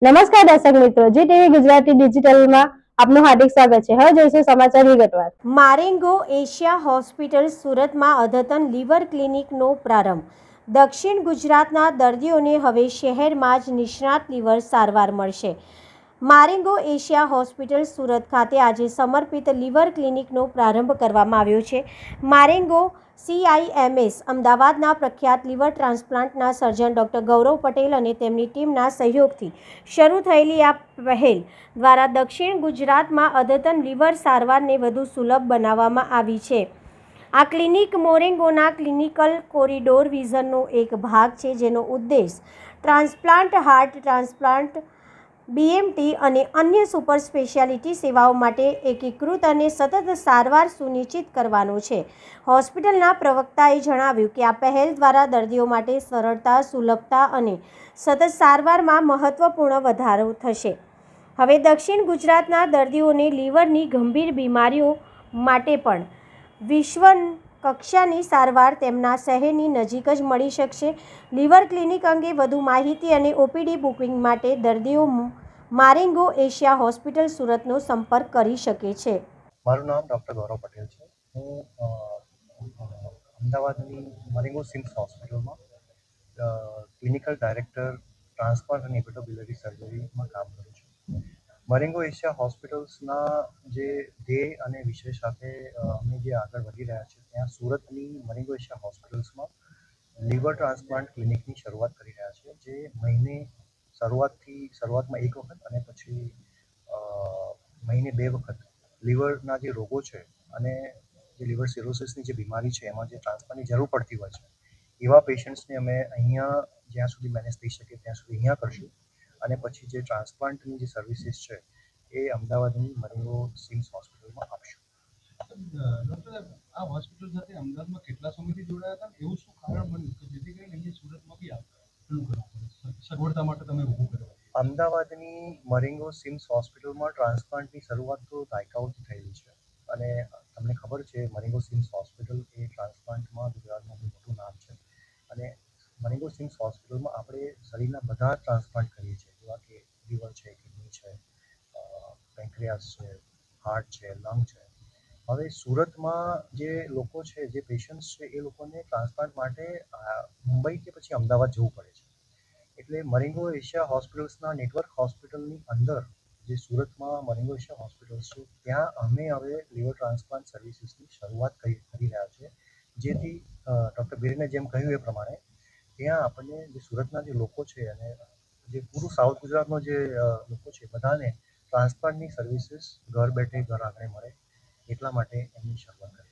નમસ્કાર દર્શક મિત્રો, જી ટીવી ગુજરાતી ડિજિટલમાં આપનું હાર્દિક સ્વાગત છે। હવે જોઈશું સમાચાર વિગતવાર। મારેંગો એશિયા હોસ્પિટલ સુરતમાં અદ્યતન લીવર ક્લિનિકનો પ્રારંભ। દક્ષિણ ગુજરાતના દર્દીઓને હવે શહેરમાં જ નિષ્ણાત લીવર સારવાર મળશે। મારેંગો એશિયા હોસ્પિટલ સુરત ખાતે આજે સમર્પિત લીવર ક્લિનિકનો પ્રારંભ કરવામાં આવ્યો છે। મારેંગો CIMS અમદાવાદના પ્રખ્યાત લીવર ટ્રાન્સપ્લાન્ટના સર્જન ડૉક્ટર ગૌરવ પટેલ અને તેમની ટીમના સહયોગથી શરૂ થયેલી આ પહેલ દ્વારા દક્ષિણ ગુજરાતમાં અદ્યતન લીવર સારવારને વધુ સુલભ બનાવવામાં આવી છે। આ ક્લિનિક મોરેંગોના ક્લિનિકલ કોરિડોર વિઝનનો એક ભાગ છે, જેનો ઉદ્દેશ ટ્રાન્સપ્લાન્ટ, હાર્ટ ટ્રાન્સપ્લાન્ટ, BMT અને અન્ય સુપર સ્પેશિયાલિટી સેવાઓ માટે એકીકૃત અને સતત સારવાર સુનિશ્ચિત કરવાનો છે। હોસ્પિટલના પ્રવક્તાએ જણાવ્યું કે આ પહેલ દ્વારા દર્દીઓ માટે સરળતા, સુલભતા અને સતત સારવારમાં મહત્વપૂર્ણ વધારો થશે। હવે દક્ષિણ ગુજરાતના દર્દીઓને લીવરની ગંભીર બીમારીઓ માટે પણ વિશ્વ કક્ષાની સારવાર તેમના શહેરની નજીક જ મળી શકશે। લીવર ક્લિનિક અંગે વધુ માહિતી અને OPD બુકિંગ માટે દર્દીઓ મારેંગો એશિયા હોસ્પિટલ સુરતનો સંપર્ક કરી શકે છે। મારું નામ ડૉક્ટર ગૌરવ પટેલ છે। હું અમદાવાદની મારેંગો સિમ્સ હોસ્પિટલમાં ક્લિનિકલ ડાયરેક્ટર ટ્રાન્સપ્લાન્ટ અને હેપેટોબિલિયરી સર્જરીમાં કામ કરું છું। મારેંગો એશિયા હોસ્પિટલ્સના જે ધ્યેય અને વિષય સાથે અમે જે આગળ વધી રહ્યા છે, ત્યાં સુરતની મારેંગો એશિયા હોસ્પિટલ્સમાં લીવર ટ્રાન્સપ્લાન્ટ ક્લિનિકની શરૂઆત કરી રહ્યા છે, જે મહિને શરૂઆતમાં એક વખત અને પછી મહિને 2 વખત લીવરના જે રોગો છે અને જે લીવર સિરોસિસની જે બીમારી છે, એમાં જે ટ્રાન્સપ્લાન્ટની જરૂર પડતી હોય છે, એવા પેશન્ટ્સને અમે અહીંયા જ્યાં સુધી મેનેજ થઈ શકે ત્યાં સુધી અહીંયા કરશું અને પછી જે ટ્રાન્સપ્લાન્ટની જે સર્વિસીસ છે એ અમદાવાદની મારેંગો સિમ્સ હોસ્પિટલમાં આપશું। ડૉક્ટર, આ હોસ્પિટલ સાથે અમદાવાદમાં કેટલા સમયથી જોડાયા હતા? એવું શું કારણ બન્યું કે જેથી કરીને અહીંયા સુરતમાં બી સગવડતા માટે તમે ઊભું કર્યું? અમદાવાદની મારેંગો સિમ્સ હોસ્પિટલમાં ટ્રાન્સપ્લાન્ટની શરૂઆત તો દાયકાઓથી થયેલી છે અને તમને ખબર છે, મારેંગો સિમ્સ હોસ્પિટલ એ ટ્રાન્સપ્લાન્ટમાં ગુજરાતમાં બહુ મોટું નામ છે અને મારેંગો સિમ્સ હોસ્પિટલમાં આપણે શરીરના બધા ટ્રાન્સપ્લાન્ટ કરીએ છીએ, જેવા કે લીવર છે, કિડની છે, પેન્ક્રિયાસ છે, હાર્ટ છે, લંગ છે। હવે સુરતમાં જે લોકો છે, જે પેશન્ટ્સ છે, એ લોકોને ટ્રાન્સપ્લાન્ટ માટે મુંબઈ કે પછી અમદાવાદ જવું પડે છે। એટલે મારેંગો એશિયા હોસ્પિટલ્સના નેટવર્ક હોસ્પિટલની અંદર જે સુરતમાં મારેંગો એશિયા હોસ્પિટલ્સ છે, ત્યાં અમે હવે લીવર ટ્રાન્સપ્લાન્ટ સર્વિસીસની શરૂઆત કરી રહ્યા છે, જેથી ડૉક્ટર બિરેને જેમ કહ્યું એ પ્રમાણે ત્યાં આપણને જે સુરતના જે લોકો છે અને જે પૂરું સાઉથ ગુજરાતનો જે લોકો છે, બધાને ટ્રાન્સપ્લાન્ટની સર્વિસીસ ઘર બેઠે ઘર આંગણે મળે, એટલા માટે એમની શરૂઆત કરી।